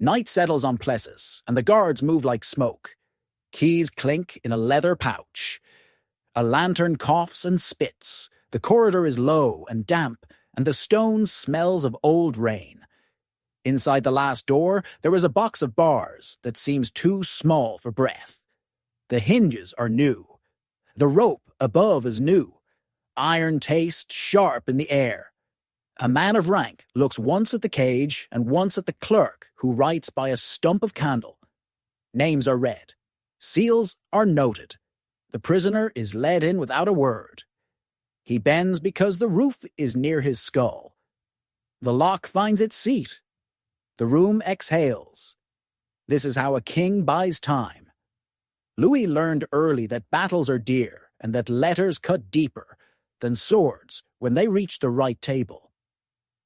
Night settles on Plessis, and the guards move like smoke. Keys clink in a leather pouch. A lantern coughs and spits. The corridor is low and damp, and the stone smells of old rain. Inside the last door, there is a box of bars that seems too small for breath. The hinges are new. The rope above is new. Iron taste sharp in the air. A man of rank looks once at the cage and once at the clerk who writes by a stump of candle. Names are read. Seals are noted. The prisoner is led in without a word. He bends because the roof is near his skull. The lock finds its seat. The room exhales. This is how a king buys time. Louis learned early that battles are dear and that letters cut deeper than swords when they reach the right table.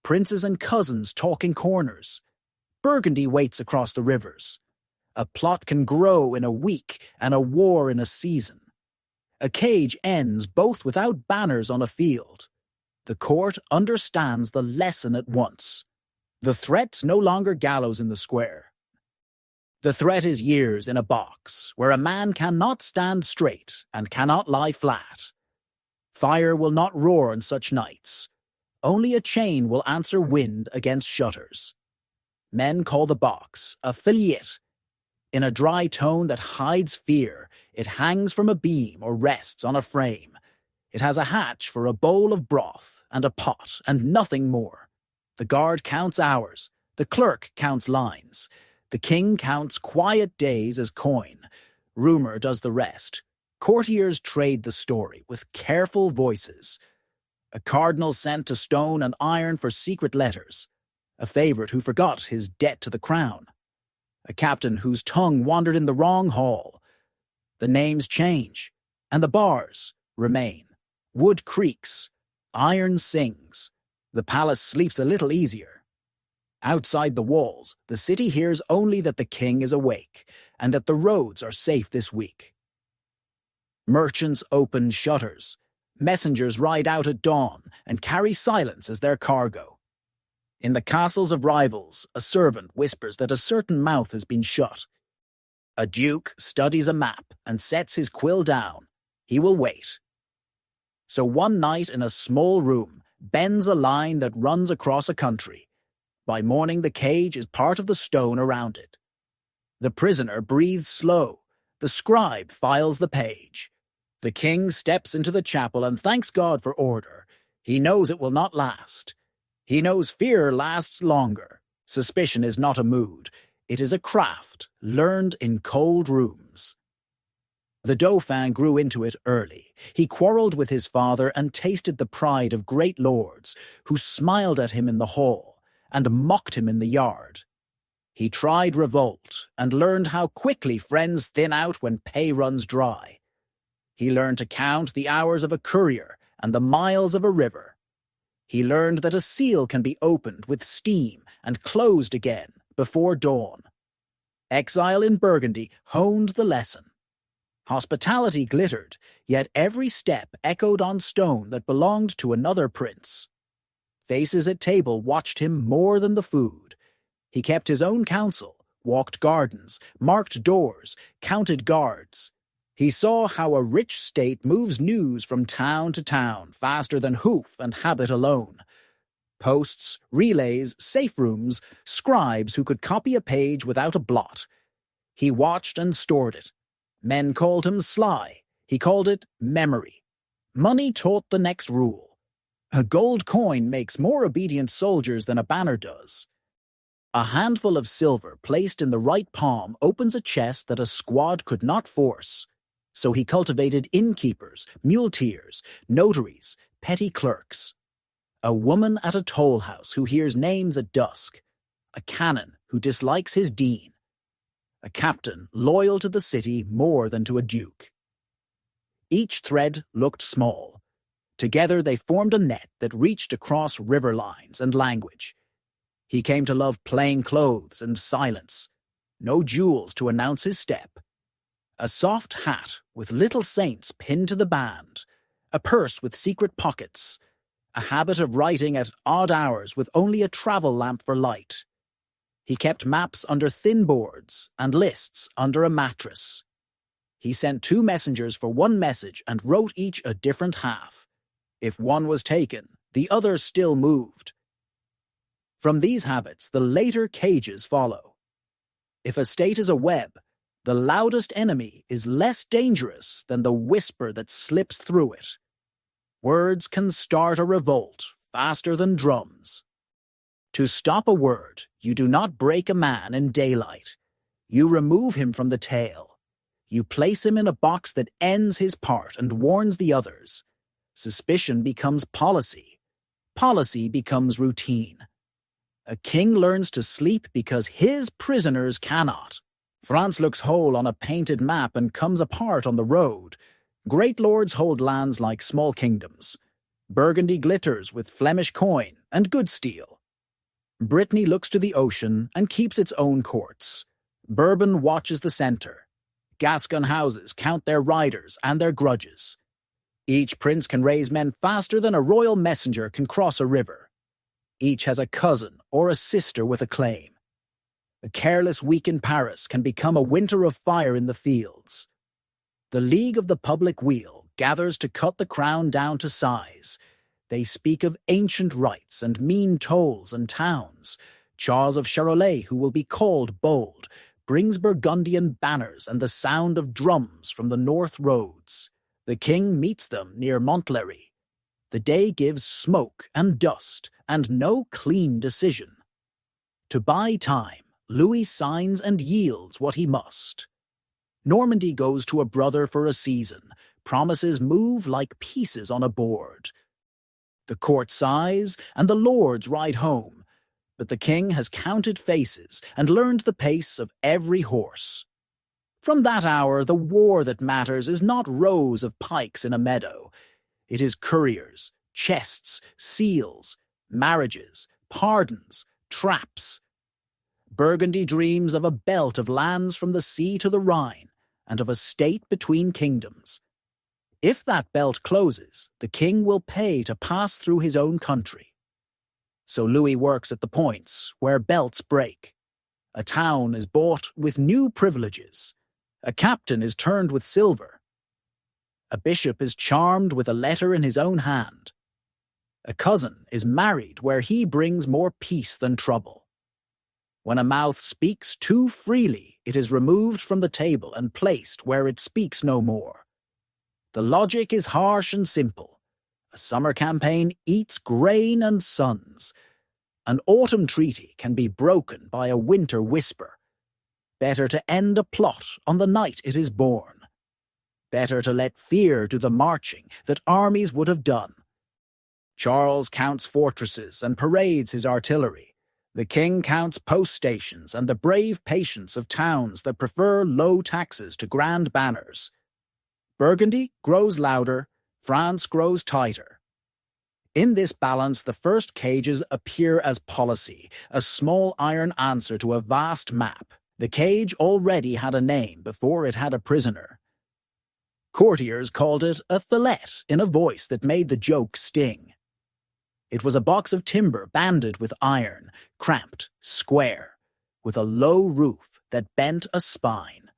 Princes and cousins talk in corners. Burgundy waits across the rivers. A plot can grow in a week and a war in a season. A cage ends both without banners on a field. The court understands the lesson at once. The threat's no longer gallows in the square. The threat is years in a box, where a man cannot stand straight and cannot lie flat. Fire will not roar on such nights. Only a chain will answer wind against shutters. Men call the box a fillete. In a dry tone that hides fear, it hangs from a beam or rests on a frame. It has a hatch for a bowl of broth and a pot and nothing more. The guard counts hours. The clerk counts lines. The king counts quiet days as coin. Rumor does the rest. Courtiers trade the story with careful voices. A cardinal sent to stone and iron for secret letters. A favorite who forgot his debt to the crown. A captain whose tongue wandered in the wrong hall. The names change, and the bars remain. Wood creaks. Iron sings. The palace sleeps a little easier. Outside the walls, the city hears only that the king is awake and that the roads are safe this week. Merchants open shutters. Messengers ride out at dawn and carry silence as their cargo. In the castles of rivals, a servant whispers that a certain mouth has been shut. A duke studies a map and sets his quill down. He will wait. So one night in a small room bends a line that runs across a country. By morning the cage is part of the stone around it. The prisoner breathes slow. The scribe files the page. The king steps into the chapel and thanks God for order. He knows it will not last. He knows fear lasts longer. Suspicion is not a mood. It is a craft learned in cold rooms. The Dauphin grew into it early. He quarreled with his father and tasted the pride of great lords who smiled at him in the hall and mocked him in the yard. He tried revolt and learned how quickly friends thin out when pay runs dry. He learned to count the hours of a courier and the miles of a river. He learned that a seal can be opened with steam and closed again before dawn. Exile in Burgundy honed the lesson. Hospitality glittered, yet every step echoed on stone that belonged to another prince. Faces at table watched him more than the food. He kept his own counsel, walked gardens, marked doors, counted guards. He saw how a rich state moves news from town to town faster than hoof and habit alone. Posts, relays, safe rooms, scribes who could copy a page without a blot. He watched and stored it. Men called him sly. He called it memory. Money taught the next rule. A gold coin makes more obedient soldiers than a banner does. A handful of silver placed in the right palm opens a chest that a squad could not force. So he cultivated innkeepers, muleteers, notaries, petty clerks. A woman at a toll house who hears names at dusk. A canon who dislikes his dean. A captain loyal to the city more than to a duke. Each thread looked small. Together they formed a net that reached across river lines and language. He came to love plain clothes and silence. No jewels to announce his step. A soft hat with little saints pinned to the band. A purse with secret pockets. A habit of writing at odd hours with only a travel lamp for light. He kept maps under thin boards and lists under a mattress. He sent 2 messengers for one message and wrote each a different half. If one was taken, the other still moved. From these habits, the later cages follow. If a state is a web, the loudest enemy is less dangerous than the whisper that slips through it. Words can start a revolt faster than drums. To stop a word, you do not break a man in daylight. You remove him from the tale. You place him in a box that ends his part and warns the others. Suspicion becomes policy. Policy becomes routine. A king learns to sleep because his prisoners cannot. France looks whole on a painted map and comes apart on the road. Great lords hold lands like small kingdoms. Burgundy glitters with Flemish coin and good steel. Brittany looks to the ocean and keeps its own courts. Bourbon watches the centre. Gascon houses count their riders and their grudges. Each prince can raise men faster than a royal messenger can cross a river. Each has a cousin or a sister with a claim. A careless week in Paris can become a winter of fire in the fields. The League of the Public Weal gathers to cut the crown down to size. They speak of ancient rights and mean tolls and towns. Charles of Charolais, who will be called bold, brings Burgundian banners and the sound of drums from the north roads. The king meets them near Montlhéry. The day gives smoke and dust and no clean decision. To buy time, Louis signs and yields what he must. Normandy goes to a brother for a season. Promises move like pieces on a board. The court sighs and the lords ride home, but the king has counted faces and learned the pace of every horse. From that hour, the war that matters is not rows of pikes in a meadow. It is couriers, chests, seals, marriages, pardons, traps. Burgundy dreams of a belt of lands from the sea to the Rhine, and of a state between kingdoms. If that belt closes, the king will pay to pass through his own country. So Louis works at the points where belts break. A town is bought with new privileges. A captain is turned with silver. A bishop is charmed with a letter in his own hand. A cousin is married where he brings more peace than trouble. When a mouth speaks too freely, it is removed from the table and placed where it speaks no more. The logic is harsh and simple. A summer campaign eats grain and sons. An autumn treaty can be broken by a winter whisper. Better to end a plot on the night it is born. Better to let fear do the marching that armies would have done. Charles counts fortresses and parades his artillery. The king counts post stations and the brave patience of towns that prefer low taxes to grand banners. Burgundy grows louder, France grows tighter. In this balance, the first cages appear as policy, a small iron answer to a vast map. The cage already had a name before it had a prisoner. Courtiers called it a fillet in a voice that made the joke sting. It was a box of timber banded with iron, cramped, square, with a low roof that bent a spine.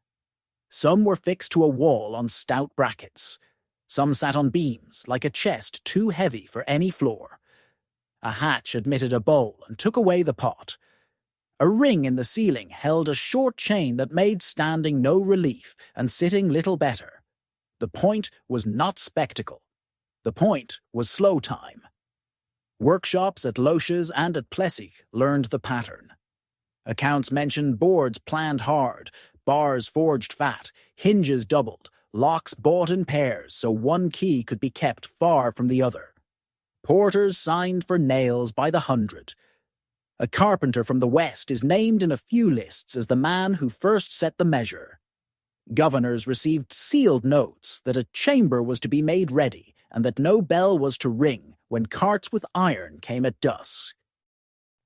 Some were fixed to a wall on stout brackets. Some sat on beams, like a chest too heavy for any floor. A hatch admitted a bowl and took away the pot. A ring in the ceiling held a short chain that made standing no relief and sitting little better. The point was not spectacle. The point was slow time. Workshops at Loches and at Plessig learned the pattern. Accounts mentioned boards planned hard, bars forged fat, hinges doubled, locks bought in pairs so one key could be kept far from the other. Porters signed for nails by the 100. A carpenter from the West is named in a few lists as the man who first set the measure. Governors received sealed notes that a chamber was to be made ready and that no bell was to ring when carts with iron came at dusk.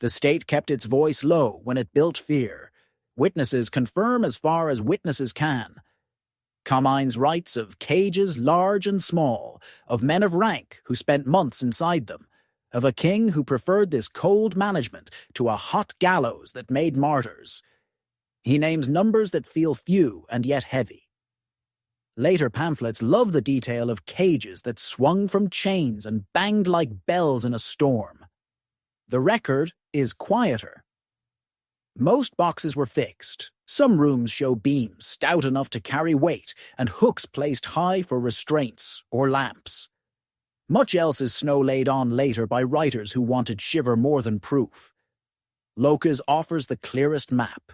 The state kept its voice low when it built fear. Witnesses confirm as far as witnesses can. Comines writes of cages large and small, of men of rank who spent months inside them, of a king who preferred this cold management to a hot gallows that made martyrs. He names numbers that feel few and yet heavy. Later pamphlets love the detail of cages that swung from chains and banged like bells in a storm. The record is quieter. Most boxes were fixed. Some rooms show beams stout enough to carry weight and hooks placed high for restraints or lamps. Much else is snow laid on later by writers who wanted shiver more than proof. Locus offers the clearest map.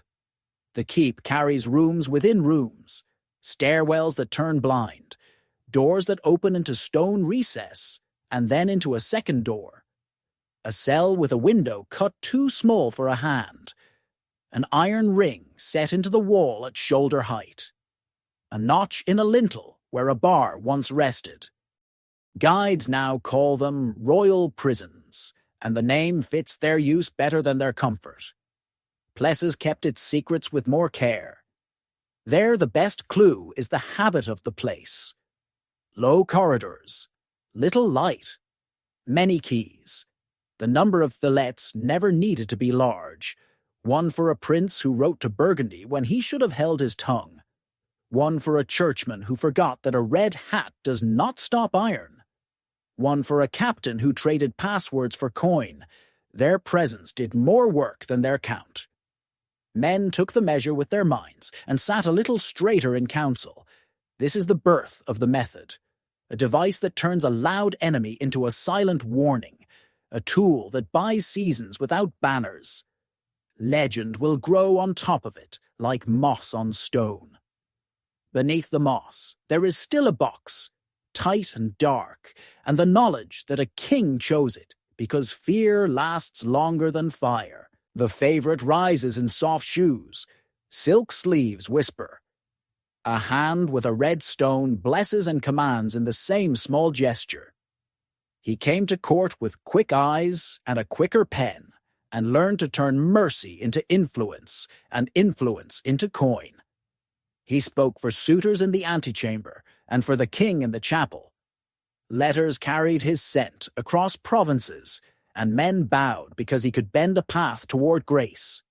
The keep carries rooms within rooms, stairwells that turn blind, doors that open into stone recess, and then into a second door, a cell with a window cut too small for a hand, an iron ring set into the wall at shoulder height, a notch in a lintel where a bar once rested. Guides now call them royal prisons, and the name fits their use better than their comfort. Plessis kept its secrets with more care. There the best clue is the habit of the place. Low corridors, little light, many keys. The number of fillets never needed to be large. One for a prince who wrote to Burgundy when he should have held his tongue. One for a churchman who forgot that a red hat does not stop iron. One for a captain who traded passwords for coin. Their presence did more work than their count. Men took the measure with their minds and sat a little straighter in council. This is the birth of the method, a device that turns a loud enemy into a silent warning, a tool that buys seasons without banners. Legend will grow on top of it, like moss on stone. Beneath the moss, there is still a box, tight and dark, and the knowledge that a king chose it, because fear lasts longer than fire. The favorite rises in soft shoes. Silk sleeves whisper. A hand with a red stone blesses and commands in the same small gesture. He came to court with quick eyes and a quicker pen, and learned to turn mercy into influence, and influence into coin. He spoke for suitors in the antechamber, and for the king in the chapel. Letters carried his scent across provinces, and men bowed because he could bend a path toward grace.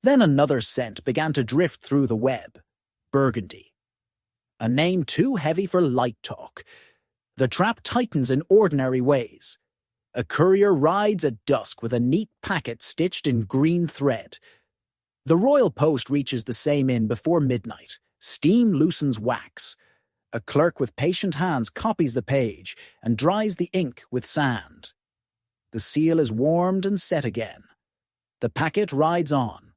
Then another scent began to drift through the web, Burgundy. A name too heavy for light talk. The trap tightens in ordinary ways. A courier rides at dusk with a neat packet stitched in green thread. The royal post reaches the same inn before midnight. Steam loosens wax. A clerk with patient hands copies the page and dries the ink with sand. The seal is warmed and set again. The packet rides on.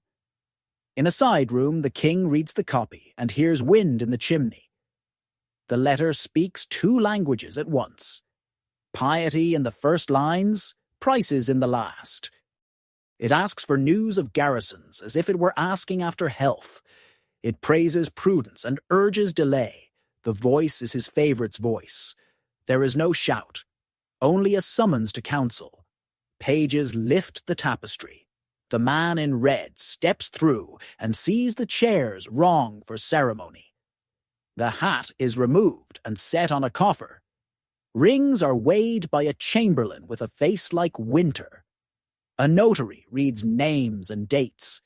In a side room, the king reads the copy and hears wind in the chimney. The letter speaks two languages at once. Piety in the first lines, prices in the last. It asks for news of garrisons as if it were asking after health. It praises prudence and urges delay. The voice is his favourite's voice. There is no shout, only a summons to council. Pages lift the tapestry. The man in red steps through and sees the chairs wrong for ceremony. The hat is removed and set on a coffer. Rings are weighed by a chamberlain with a face like winter. A notary reads names and dates.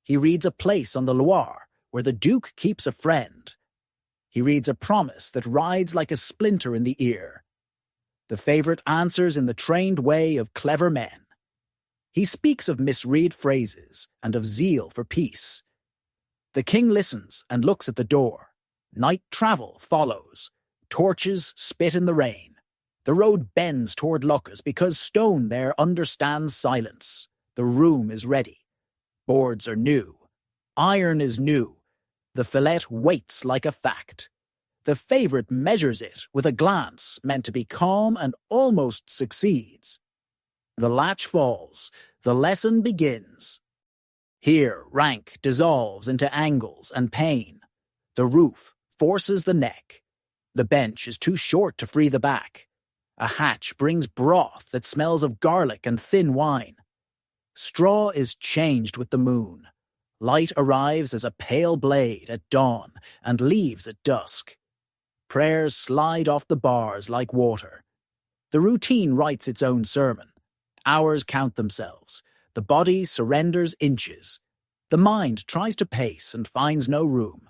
He reads a place on the Loire where the Duke keeps a friend. He reads a promise that rides like a splinter in the ear. The favourite answers in the trained way of clever men. He speaks of misread phrases and of zeal for peace. The king listens and looks at the door. Night travel follows. Torches spit in the rain. The road bends toward Locus because stone there understands silence. The room is ready. Boards are new. Iron is new. The fillet waits like a fact. The favourite measures it with a glance meant to be calm and almost succeeds. The latch falls. The lesson begins. Here rank dissolves into angles and pain. The roof forces the neck. The bench is too short to free the back. A hatch brings broth that smells of garlic and thin wine. Straw is changed with the moon. Light arrives as a pale blade at dawn and leaves at dusk. Prayers slide off the bars like water. The routine writes its own sermon. Hours count themselves. The body surrenders inches. The mind tries to pace and finds no room.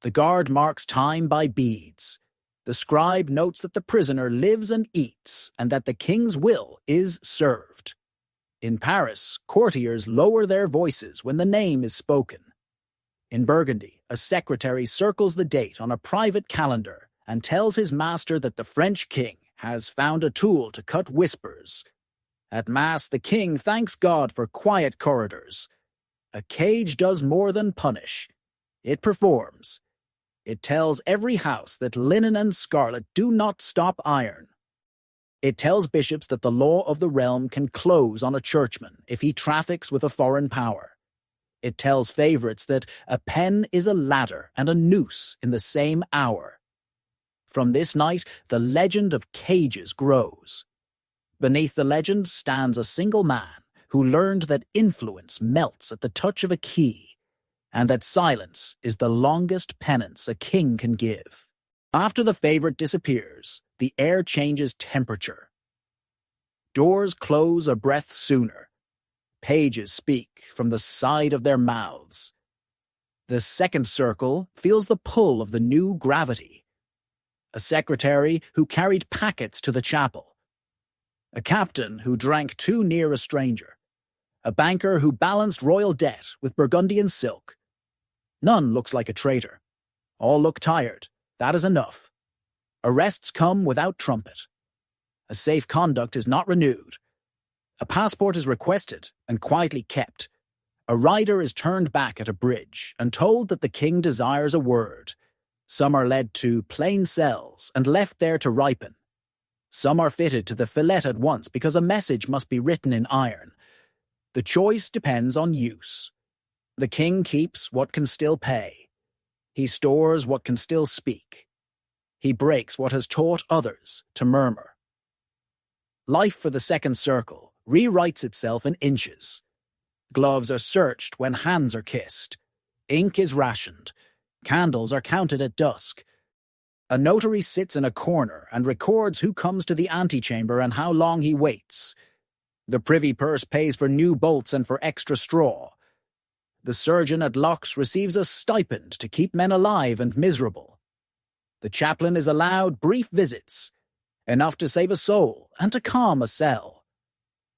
The guard marks time by beads. The scribe notes that the prisoner lives and eats, and that the king's will is served. In Paris, courtiers lower their voices when the name is spoken. In Burgundy, a secretary circles the date on a private calendar and tells his master that the French king has found a tool to cut whispers. At Mass, the king thanks God for quiet corridors. A cage does more than punish. It performs. It tells every house that linen and scarlet do not stop iron. It tells bishops that the law of the realm can close on a churchman if he traffics with a foreign power. It tells favorites that a pen is a ladder and a noose in the same hour. From this night, the legend of cages grows. Beneath the legend stands a single man who learned that influence melts at the touch of a key, and that silence is the longest penance a king can give. After the favorite disappears, the air changes temperature. Doors close a breath sooner. Pages speak from the side of their mouths. The second circle feels the pull of the new gravity. A secretary who carried packets to the chapel. A captain who drank too near a stranger. A banker who balanced royal debt with Burgundian silk. None looks like a traitor. All look tired. That is enough. Arrests come without trumpet. A safe conduct is not renewed. A passport is requested and quietly kept. A rider is turned back at a bridge and told that the king desires a word. Some are led to plain cells and left there to ripen. Some are fitted to the fillet at once because a message must be written in iron. The choice depends on use. The king keeps what can still pay. He stores what can still speak. He breaks what has taught others to murmur. Life for the second circle rewrites itself in inches. Gloves are searched when hands are kissed. Ink is rationed. Candles are counted at dusk. A notary sits in a corner and records who comes to the antechamber and how long he waits. The privy purse pays for new bolts and for extra straw. The surgeon at Locks receives a stipend to keep men alive and miserable. The chaplain is allowed brief visits, enough to save a soul and to calm a cell.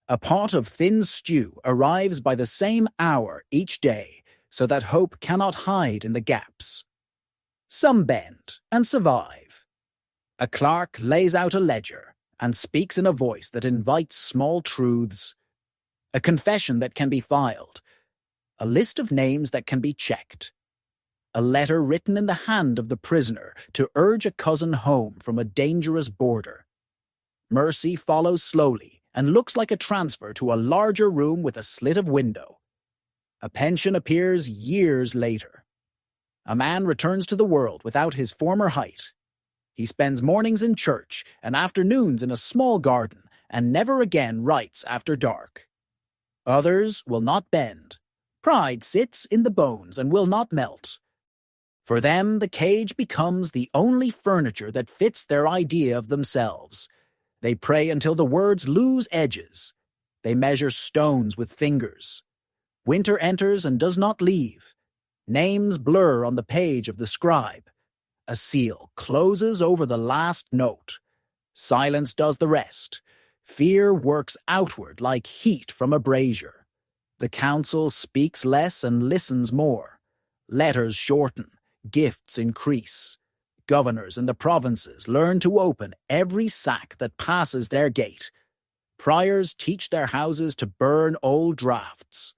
A pot of thin stew arrives by the same hour each day, so that hope cannot hide in the gaps. Some bend and survive. A clerk lays out a ledger and speaks in a voice that invites small truths. A confession that can be filed. A list of names that can be checked. A letter written in the hand of the prisoner to urge a cousin home from a dangerous border. Mercy follows slowly and looks like a transfer to a larger room with a slit of window. A pension appears years later. A man returns to the world without his former height. He spends mornings in church and afternoons in a small garden and never again writes after dark. Others will not bend. Pride sits in the bones and will not melt. For them, the cage becomes the only furniture that fits their idea of themselves. They pray until the words lose edges. They measure stones with fingers. Winter enters and does not leave. Names blur on the page of the scribe. A seal closes over the last note. Silence does the rest. Fear works outward like heat from a brazier. The council speaks less and listens more. Letters shorten. Gifts increase. Governors in the provinces learn to open every sack that passes their gate. Priors teach their houses to burn old drafts.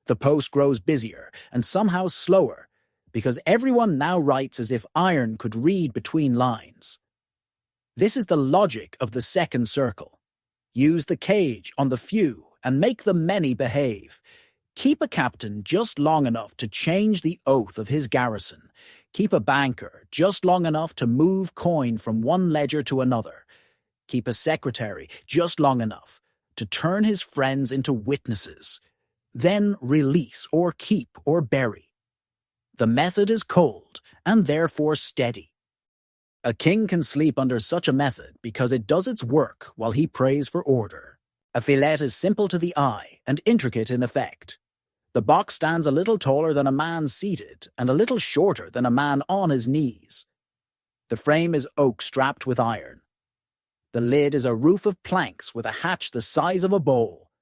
The post grows busier and somehow slower, because everyone now writes as if iron could read between lines. This is the logic of the second circle. Use the cage on the few and make the many behave. Keep a captain just long enough to change the oath of his garrison. Keep a banker just long enough to move coin from one ledger to another. Keep a secretary just long enough to turn his friends into witnesses. Then release or keep or bury. The method is cold and therefore steady. A king can sleep under such a method because it does its work while he prays for order. A fillet is simple to the eye and intricate in effect. The box stands a little taller than a man seated and a little shorter than a man on his knees. The frame is oak strapped with iron. The lid is a roof of planks with a hatch the size of a bowl.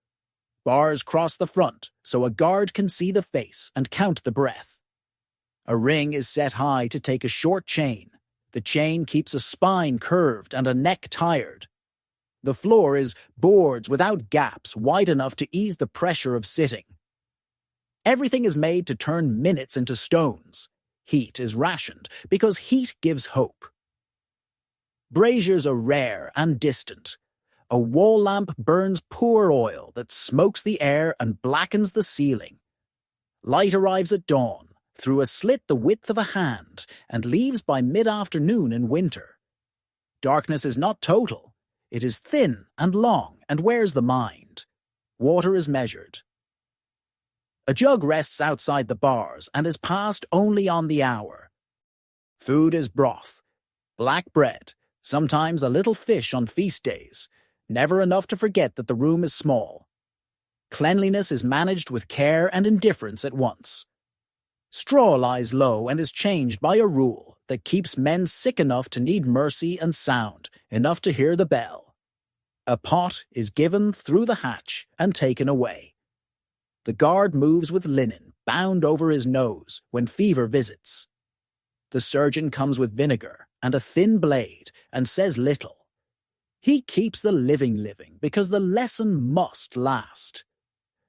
Bars cross the front so a guard can see the face and count the breath. A ring is set high to take a short chain. The chain keeps a spine curved and a neck tired. The floor is boards without gaps wide enough to ease the pressure of sitting. Everything is made to turn minutes into stones. Heat is rationed because heat gives hope. Braziers are rare and distant. A wall lamp burns poor oil that smokes the air and blackens the ceiling. Light arrives at dawn, through a slit the width of a hand, and leaves by mid-afternoon in winter. Darkness is not total. It is thin and long and wears the mind. Water is measured. A jug rests outside the bars and is passed only on the hour. Food is broth, black bread, sometimes a little fish on feast days, never enough to forget that the room is small. Cleanliness is managed with care and indifference at once. Straw lies low and is changed by a rule that keeps men sick enough to need mercy and sound enough to hear the bell. A pot is given through the hatch and taken away. The guard moves with linen bound over his nose when fever visits. The surgeon comes with vinegar and a thin blade and says little. He keeps the living because the lesson must last.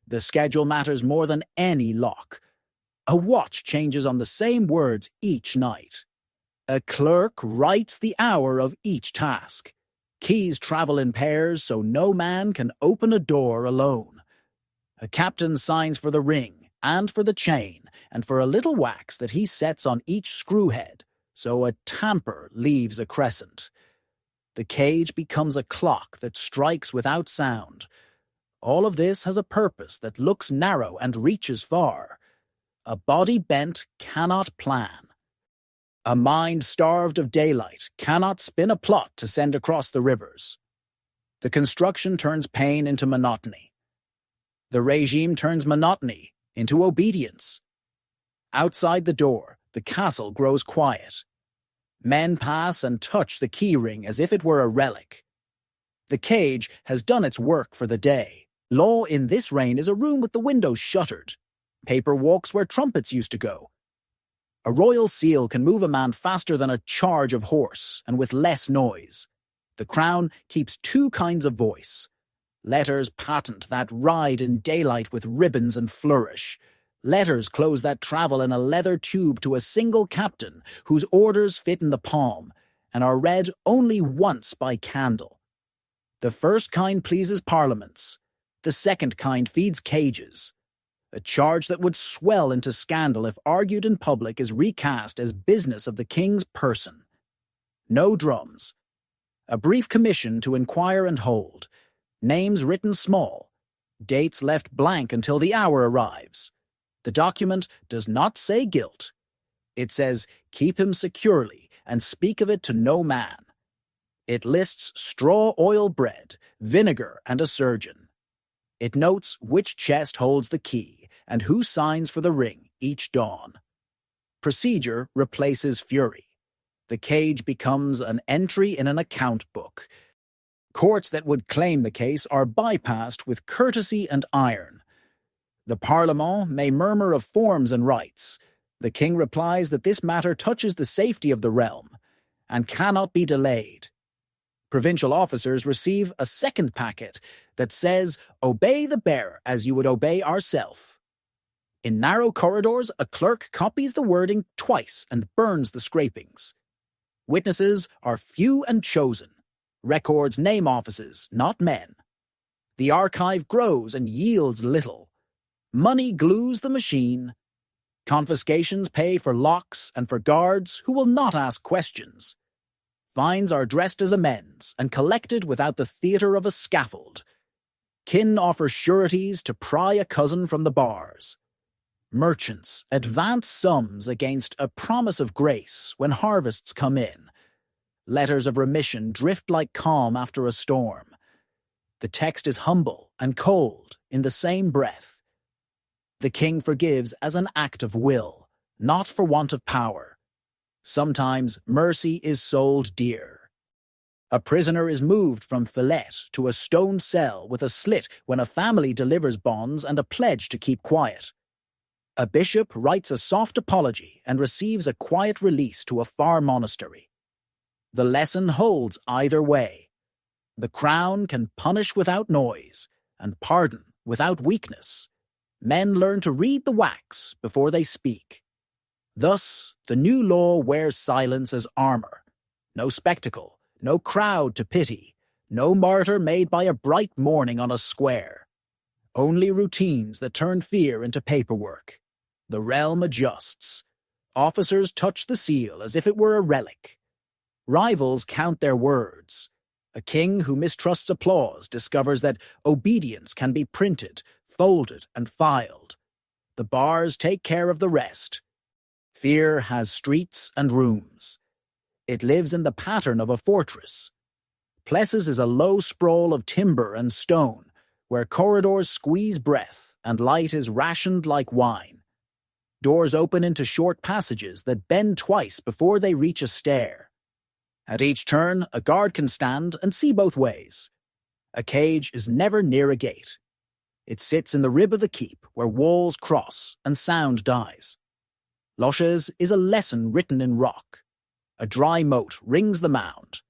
The schedule matters more than any lock. A watch changes on the same words each night. A clerk writes the hour of each task. Keys travel in pairs so no man can open a door alone. A captain signs for the ring and for the chain and for a little wax that he sets on each screw head, so a tamper leaves a crescent. The cage becomes a clock that strikes without sound. All of this has a purpose that looks narrow and reaches far. A body bent cannot plan. A mind starved of daylight cannot spin a plot to send across the rivers. The construction turns pain into monotony. The regime turns monotony into obedience. Outside the door, the castle grows quiet. Men pass and touch the key ring as if it were a relic. The cage has done its work for the day. Law in this reign is a room with the windows shuttered. Paper walks where trumpets used to go. A royal seal can move a man faster than a charge of horse and with less noise. The crown keeps two kinds of voice. Letters patent that ride in daylight with ribbons and flourish. Letters close that travel in a leather tube to a single captain whose orders fit in the palm and are read only once by candle. The first kind pleases parliaments. The second kind feeds cages. A charge that would swell into scandal if argued in public is recast as business of the king's person. No drums. A brief commission to inquire and hold. Names written small. Dates left blank until the hour arrives. The document does not say guilt. It says, keep him securely and speak of it to no man. It lists straw oil bread, vinegar, and a surgeon. It notes which chest holds the key and who signs for the ring each dawn. Procedure replaces fury. The cage becomes an entry in an account book. Courts that would claim the case are bypassed with courtesy and iron. The Parlement may murmur of forms and rights. The king replies that this matter touches the safety of the realm and cannot be delayed. Provincial officers receive a second packet that says, obey the bearer as you would obey ourself. In narrow corridors, a clerk copies the wording twice and burns the scrapings. Witnesses are few and chosen. Records name offices, not men. The archive grows and yields little. Money glues the machine. Confiscations pay for locks and for guards who will not ask questions. Fines are dressed as amends and collected without the theatre of a scaffold. Kin offer sureties to pry a cousin from the bars. Merchants advance sums against a promise of grace when harvests come in. Letters of remission drift like calm after a storm. The text is humble and cold in the same breath. The king forgives as an act of will, not for want of power. Sometimes mercy is sold dear. A prisoner is moved from fillet to a stone cell with a slit when a family delivers bonds and a pledge to keep quiet. A bishop writes a soft apology and receives a quiet release to a far monastery. The lesson holds either way. The crown can punish without noise and pardon without weakness. Men learn to read the wax before they speak. Thus, the new law wears silence as armor. No spectacle, no crowd to pity, no martyr made by a bright morning on a square. Only routines that turn fear into paperwork. The realm adjusts. Officers touch the seal as if it were a relic. Rivals count their words. A king who mistrusts applause discovers that obedience can be printed, folded, and filed. The bars take care of the rest. Fear has streets and rooms. It lives in the pattern of a fortress. Plessis is a low sprawl of timber and stone, where corridors squeeze breath and light is rationed like wine. Doors open into short passages that bend twice before they reach a stair. At each turn, a guard can stand and see both ways. A cage is never near a gate. It sits in the rib of the keep, where walls cross and sound dies. Loches is a lesson written in rock. A dry moat rings the mound.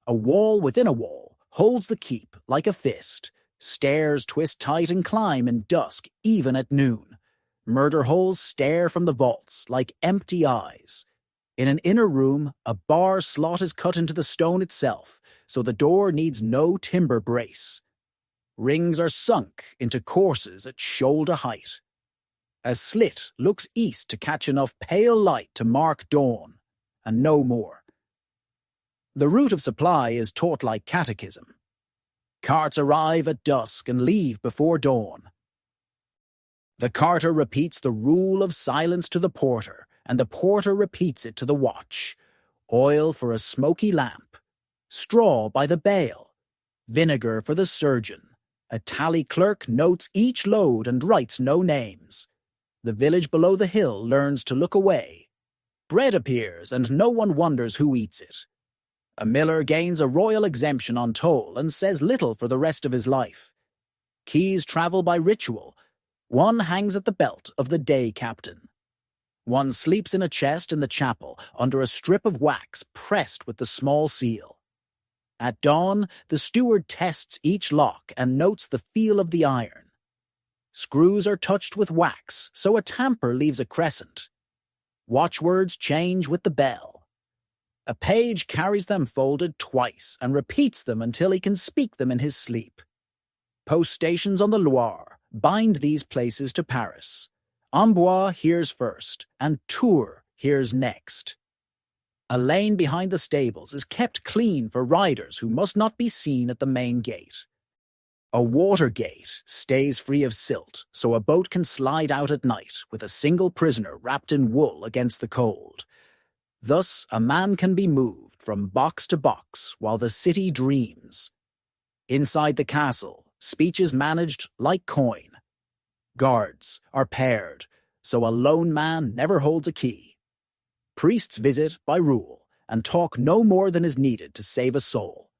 A wall within a wall holds the keep like a fist. Stairs twist tight and climb in dusk, even at noon. Murder holes stare from the vaults like empty eyes. In an inner room, a bar slot is cut into the stone itself, so the door needs no timber brace. Rings are sunk into courses at shoulder height. A slit looks east to catch enough pale light to mark dawn, and no more. The route of supply is taught like catechism. Carts arrive at dusk and leave before dawn. The carter repeats the rule of silence to the porter, and the porter repeats it to the watch. Oil for a smoky lamp, straw by the bale, vinegar for the surgeon. A tally clerk notes each load and writes no names. The village below the hill learns to look away. Bread appears, and no one wonders who eats it. A miller gains a royal exemption on toll and says little for the rest of his life. Keys travel by ritual. One hangs at the belt of the day captain. One sleeps in a chest in the chapel under a strip of wax pressed with the small seal. At dawn, the steward tests each lock and notes the feel of the iron. Screws are touched with wax, so a tamper leaves a crescent. Watchwords change with the bell. A page carries them folded twice and repeats them until he can speak them in his sleep. Post stations on the Loire bind these places to Paris. Amboise hears first, and Tours hears next. A lane behind the stables is kept clean for riders who must not be seen at the main gate. A water gate stays free of silt, so a boat can slide out at night with a single prisoner wrapped in wool against the cold. Thus, a man can be moved from box to box while the city dreams. Inside the castle, speech is managed like coin. Guards are paired, so a lone man never holds a key. Priests visit by rule and talk no more than is needed to save a soul.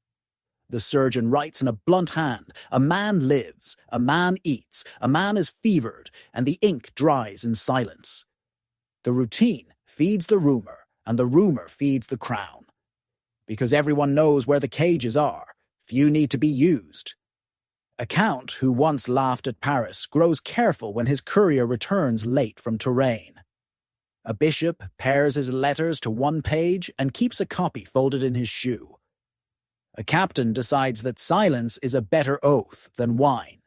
The surgeon writes in a blunt hand, a man lives, a man eats, a man is fevered, and the ink dries in silence. The routine feeds the rumor, and the rumor feeds the crown. Because everyone knows where the cages are, few need to be used. A count who once laughed at Paris grows careful when his courier returns late from Touraine. A bishop pairs his letters to one page and keeps a copy folded in his shoe. A captain decides that silence is a better oath than wine.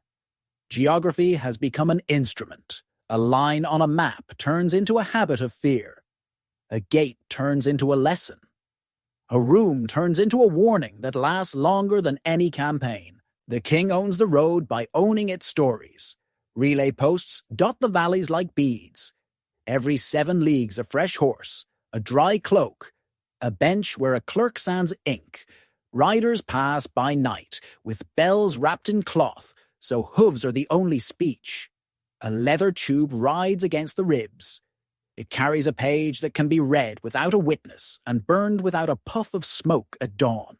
Geography has become an instrument. A line on a map turns into a habit of fear. A gate turns into a lesson. A room turns into a warning that lasts longer than any campaign. The king owns the road by owning its stories. Relay posts dot the valleys like beads. Every 7 leagues a fresh horse, a dry cloak, A bench where a clerk sands ink. Riders pass by night, with bells wrapped in cloth, so hooves are the only speech. A leather tube rides against the ribs. It carries a page that can be read without a witness and burned without a puff of smoke at dawn.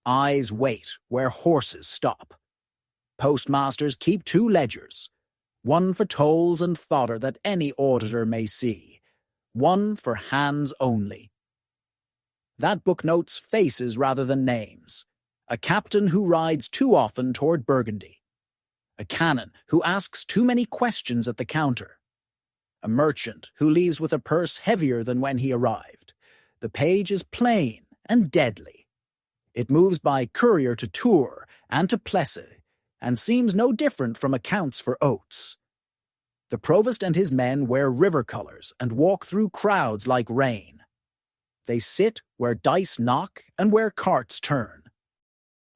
Eyes wait where horses stop. Postmasters keep 2 ledgers, one for tolls and fodder that any auditor may see, one for hands only. That book notes faces rather than names. A captain who rides too often toward Burgundy. A canon who asks too many questions at the counter. A merchant who leaves with a purse heavier than when he arrived. The page is plain and deadly. It moves by courier to Tours and to Plessis, and seems no different from accounts for oats. The provost and his men wear river colours and walk through crowds like rain. They sit where dice knock and where carts turn.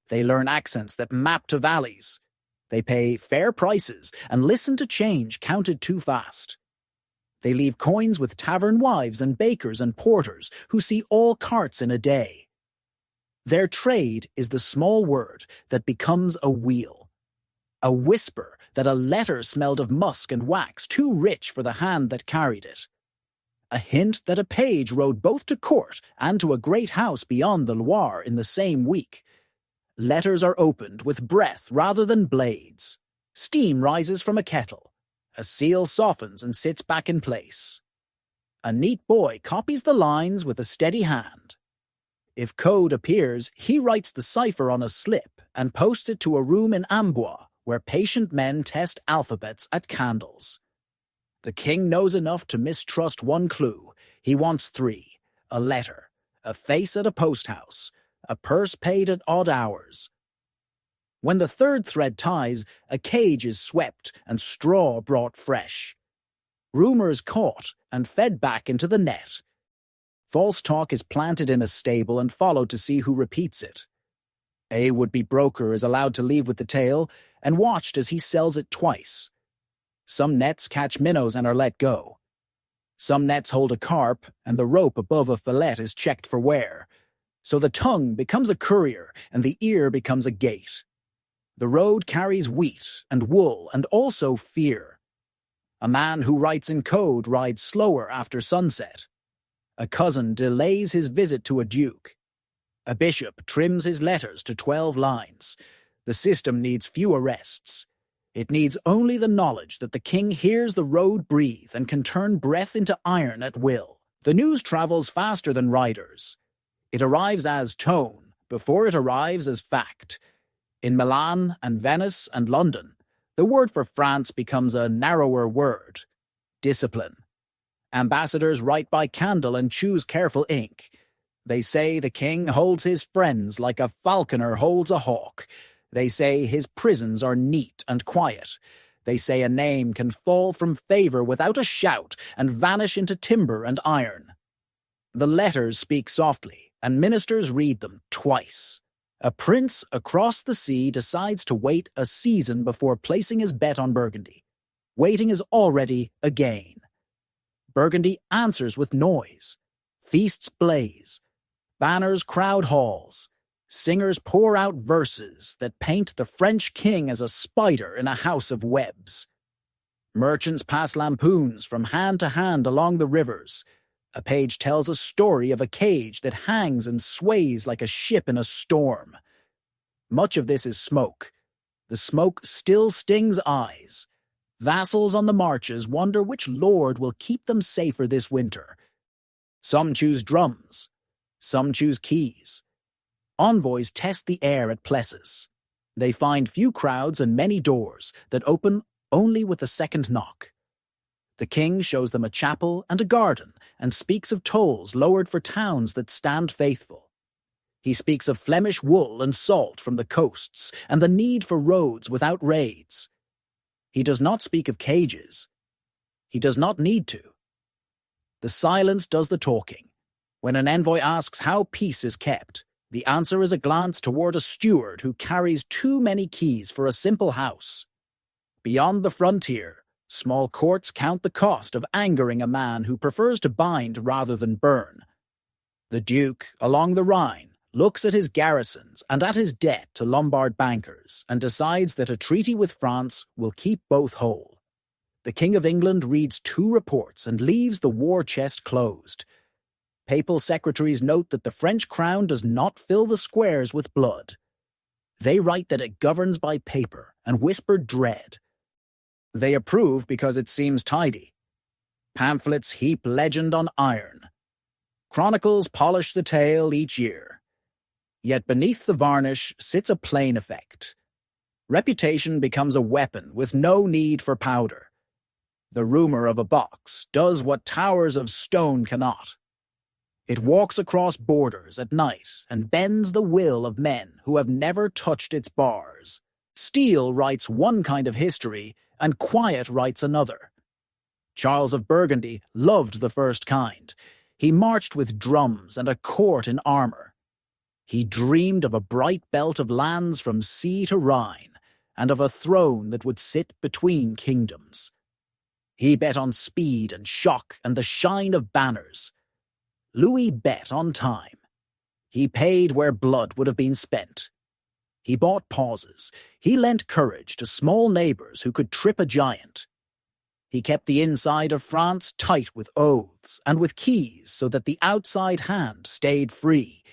They learn accents that map to valleys. They pay fair prices and listen to change counted too fast. They leave coins with tavern wives and bakers and porters who see all carts in a day. Their trade is the small word that becomes a wheel. A whisper that a letter smelled of musk and wax too rich for the hand that carried it. A hint that a page rode both to court and to a great house beyond the Loire in the same week. Letters are opened with breath rather than blades. Steam rises from a kettle. A seal softens and sits back in place. A neat boy copies the lines with a steady hand. If code appears, he writes the cipher on a slip and posts it to a room in Amboise where patient men test alphabets at candles. The king knows enough to mistrust 1 clue. He wants 3. A letter, a face at a post house, a purse paid at odd hours. When the 3rd thread ties, a cage is swept and straw brought fresh. Rumours caught and fed back into the net. False talk is planted in a stable and followed to see who repeats it. A would-be broker is allowed to leave with the tale and watched as he sells it twice. Some nets catch minnows and are let go. Some nets hold a carp, and the rope above a fillet is checked for wear. So the tongue becomes a courier, and the ear becomes a gate. The road carries wheat and wool and also fear. A man who writes in code rides slower after sunset. A cousin delays his visit to a duke. A bishop trims his letters to 12 lines. The system needs few arrests. It needs only the knowledge that the king hears the road breathe and can turn breath into iron at will. The news travels faster than riders. It arrives as tone before it arrives as fact. In Milan and Venice and London, the word for France becomes a narrower word: discipline. Ambassadors write by candle and choose careful ink. They say the king holds his friends like a falconer holds a hawk. They say his prisons are neat and quiet. They say a name can fall from favour without a shout and vanish into timber and iron. The letters speak softly, and ministers read them twice. A prince across the sea decides to wait a season before placing his bet on Burgundy. Waiting is already a gain. Burgundy answers with noise. Feasts blaze. Banners crowd halls. Singers pour out verses that paint the French king as a spider in a house of webs. Merchants pass lampoons from hand to hand along the rivers. A page tells a story of a cage that hangs and sways like a ship in a storm. Much of this is smoke. The smoke still stings eyes. Vassals on the marches wonder which lord will keep them safer this winter. Some choose drums. Some choose keys. Envoys test the air at Plessis. They find few crowds and many doors that open only with a second knock. The king shows them a chapel and a garden and speaks of tolls lowered for towns that stand faithful. He speaks of Flemish wool and salt from the coasts and the need for roads without raids. He does not speak of cages. He does not need to. The silence does the talking. When an envoy asks how peace is kept, the answer is a glance toward a steward who carries too many keys for a simple house. Beyond the frontier, small courts count the cost of angering a man who prefers to bind rather than burn. The Duke, along the Rhine, looks at his garrisons and at his debt to Lombard bankers and decides that a treaty with France will keep both whole. The King of England reads 2 reports and leaves the war chest closed. Papal secretaries note that the French crown does not fill the squares with blood. They write that it governs by paper and whisper dread. They approve because it seems tidy. Pamphlets heap legend on iron. Chronicles polish the tale each year. Yet beneath the varnish sits a plain effect. Reputation becomes a weapon with no need for powder. The rumor of a box does what towers of stone cannot. It walks across borders at night and bends the will of men who have never touched its bars. Steel writes one kind of history, and quiet writes another. Charles of Burgundy loved the first kind. He marched with drums and a court in armor. He dreamed of a bright belt of lands from sea to Rhine, and of a throne that would sit between kingdoms. He bet on speed and shock and the shine of banners. Louis bet on time. He paid where blood would have been spent. He bought pauses. He lent courage to small neighbors who could trip a giant. He kept the inside of France tight with oaths and with keys so that the outside hand stayed free.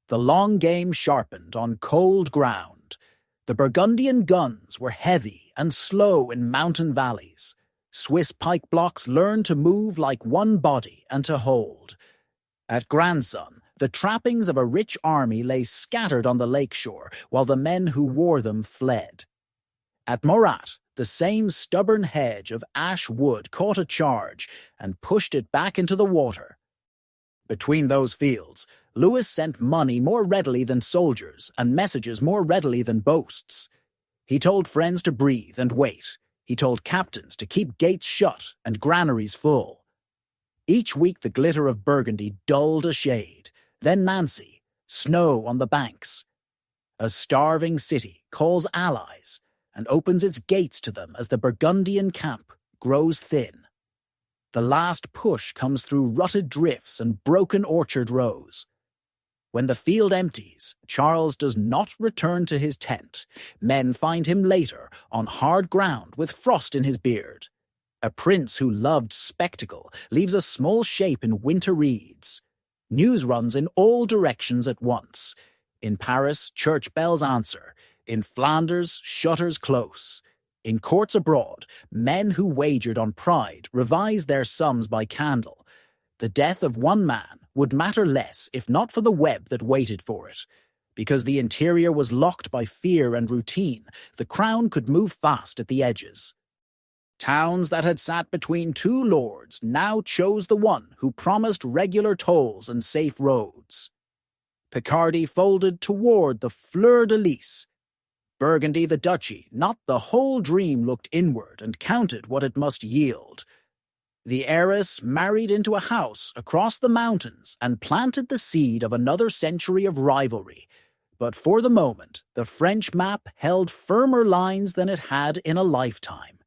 The long game sharpened on cold ground. The Burgundian guns were heavy and slow in mountain valleys. Swiss pike blocks learned to move like one body and to hold. At Grandson, the trappings of a rich army lay scattered on the lakeshore, while the men who wore them fled. At Morat, the same stubborn hedge of ash wood caught a charge and pushed it back into the water. Between those fields, Louis sent money more readily than soldiers and messages more readily than boasts. He told friends to breathe and wait. He told captains to keep gates shut and granaries full. Each week the glitter of Burgundy dulled a shade, then Nancy, snow on the banks. A starving city calls allies and opens its gates to them as the Burgundian camp grows thin. The last push comes through rutted drifts and broken orchard rows. When the field empties, Charles does not return to his tent. Men find him later, on hard ground with frost in his beard. A prince who loved spectacle leaves a small shape in winter reeds. News runs in all directions at once. In Paris, church bells answer. In Flanders, shutters close. In courts abroad, men who wagered on pride revise their sums by candle. The death of one man would matter less if not for the web that waited for it. Because the interior was locked by fear and routine, the crown could move fast at the edges. Towns that had sat between 2 lords now chose the one who promised regular tolls and safe roads. Picardy folded toward the fleur-de-lis. Burgundy the duchy, not the whole dream, looked inward and counted what it must yield. The heiress married into a house across the mountains and planted the seed of another century of rivalry. But for the moment, the French map held firmer lines than it had in a lifetime.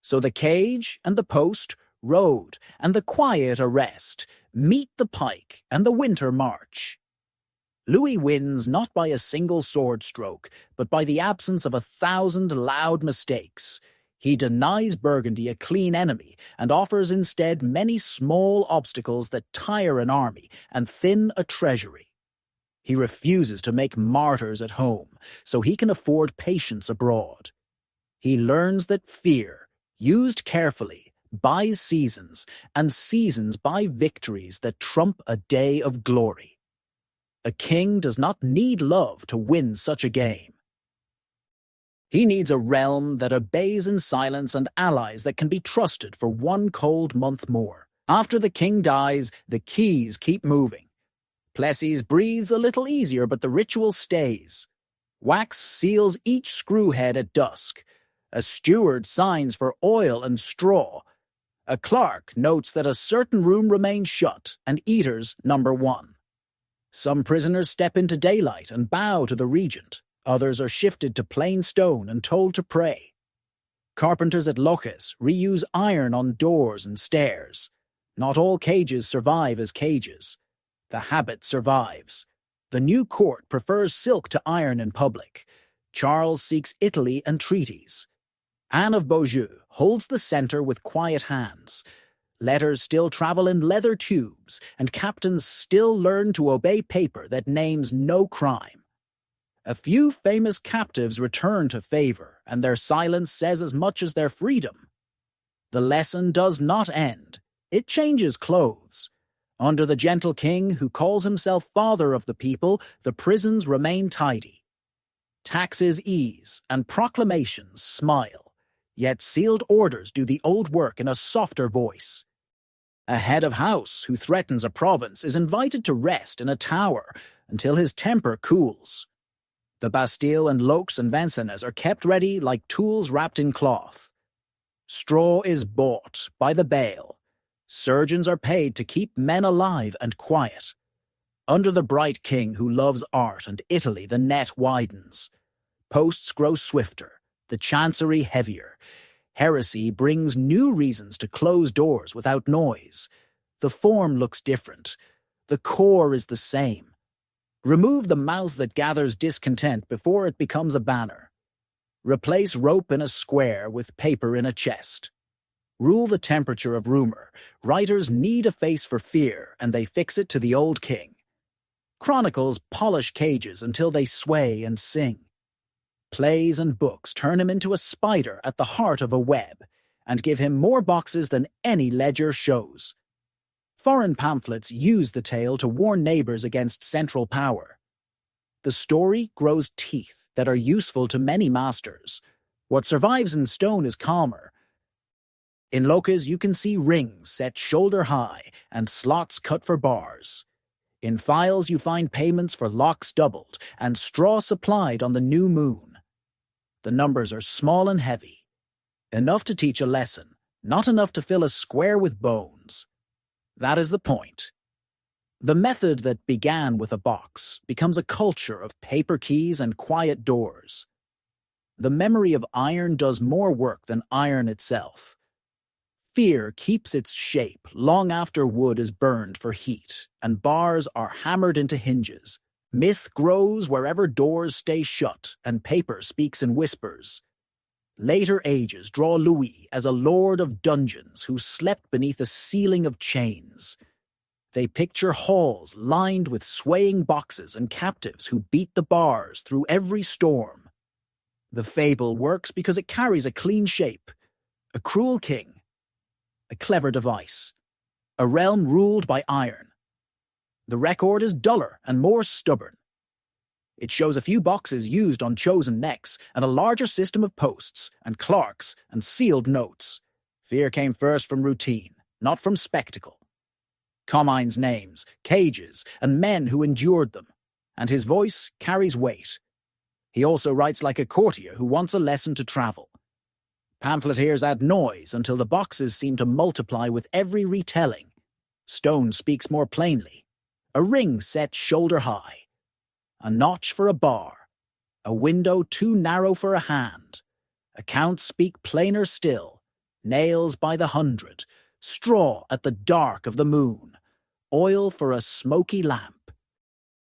So the cage and the post, road and the quiet arrest meet the pike and the winter march. Louis wins not by a single sword stroke, but by the absence of 1,000 loud mistakes. He denies Burgundy a clean enemy and offers instead many small obstacles that tire an army and thin a treasury. He refuses to make martyrs at home, so he can afford patience abroad. He learns that fear, used carefully, buys seasons, and seasons buy victories that trump a day of glory. A king does not need love to win such a game. He needs a realm that obeys in silence and allies that can be trusted for one cold month more. After the king dies, the keys keep moving. Plessis breathes a little easier, but the ritual stays. Wax seals each screw head at dusk. A steward signs for oil and straw. A clerk notes that a certain room remains shut and eaters number 1. Some prisoners step into daylight and bow to the regent. Others are shifted to plain stone and told to pray. Carpenters at Loches reuse iron on doors and stairs. Not all cages survive as cages. The habit survives. The new court prefers silk to iron in public. Charles seeks Italy and treaties. Anne of Beaujeu holds the centre with quiet hands. Letters still travel in leather tubes, and captains still learn to obey paper that names no crime. A few famous captives return to favor, and their silence says as much as their freedom. The lesson does not end. It changes clothes. Under the gentle king who calls himself father of the people, the prisons remain tidy. Taxes ease, and proclamations smile. Yet sealed orders do the old work in a softer voice. A head of house who threatens a province is invited to rest in a tower until his temper cools. The Bastille and Laux and Vincennes are kept ready like tools wrapped in cloth. Straw is bought by the bale. Surgeons are paid to keep men alive and quiet. Under the bright king who loves art and Italy, the net widens. Posts grow swifter, the chancery heavier. Heresy brings new reasons to close doors without noise. The form looks different. The core is the same. Remove the mouth that gathers discontent before it becomes a banner. Replace rope in a square with paper in a chest. Rule the temperature of rumor. Writers need a face for fear, and they fix it to the old king. Chronicles polish cages until they sway and sing. Plays and books turn him into a spider at the heart of a web, and give him more boxes than any ledger shows. Foreign pamphlets use the tale to warn neighbors against central power. The story grows teeth that are useful to many masters. What survives in stone is calmer. In Locas you can see rings set shoulder high and slots cut for bars. In files you find payments for locks doubled and straw supplied on the new moon. The numbers are small and heavy. Enough to teach a lesson, not enough to fill a square with bones. That is the point. The method that began with a box becomes a culture of paper keys and quiet doors. The memory of iron does more work than iron itself. Fear keeps its shape long after wood is burned for heat, and bars are hammered into hinges. Myth grows wherever doors stay shut, and paper speaks in whispers. Later ages draw Louis as a lord of dungeons who slept beneath a ceiling of chains. They picture halls lined with swaying boxes and captives who beat the bars through every storm. The fable works because it carries a clean shape. A cruel king. A clever device. A realm ruled by iron. The record is duller and more stubborn. It shows a few boxes used on chosen necks and a larger system of posts and clerks and sealed notes. Fear came first from routine, not from spectacle. Comine's names, cages, and men who endured them, and his voice carries weight. He also writes like a courtier who wants a lesson to travel. Pamphleteers add noise until the boxes seem to multiply with every retelling. Stone speaks more plainly. A ring set shoulder high. A notch for a bar. A window too narrow for a hand. Accounts speak plainer still. Nails by the hundred. Straw at the dark of the moon. Oil for a smoky lamp.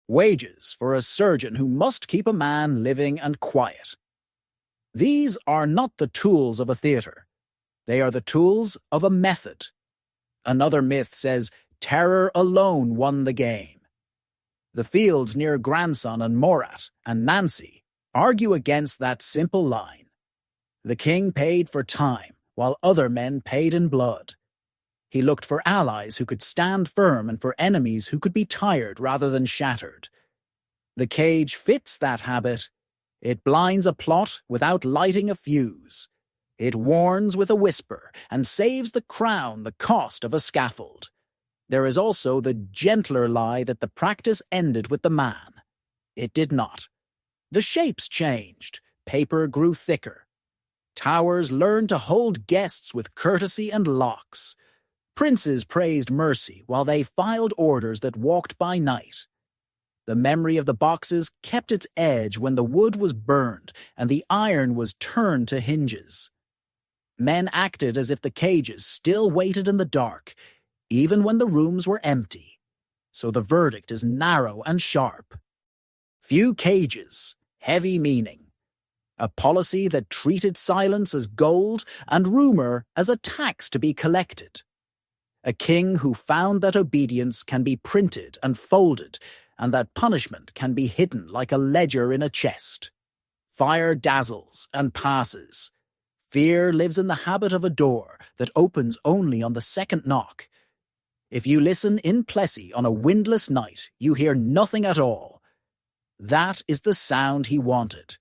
Wages for a surgeon who must keep a man living and quiet. These are not the tools of a theatre. They are the tools of a method. Another myth says, terror alone won the game. The fields near Grandson and Morat and Nancy argue against that simple line. The king paid for time, while other men paid in blood. He looked for allies who could stand firm and for enemies who could be tired rather than shattered. The cage fits that habit. It blinds a plot without lighting a fuse. It warns with a whisper and saves the crown the cost of a scaffold. There is also the gentler lie that the practice ended with the man. It did not. The shapes changed. Paper grew thicker. Towers learned to hold guests with courtesy and locks. Princes praised mercy while they filed orders that walked by night. The memory of the boxes kept its edge when the wood was burned and the iron was turned to hinges. Men acted as if the cages still waited in the dark, even when the rooms were empty. so the verdict is narrow and sharp. Few cages, heavy meaning. A policy that treated silence as gold and rumour as a tax to be collected. A king who found that obedience can be printed and folded, and that punishment can be hidden like a ledger in a chest. Fire dazzles and passes. Fear lives in the habit of a door that opens only on the second knock. If you listen in Plessy on a windless night, you hear nothing at all. That is the sound he wanted,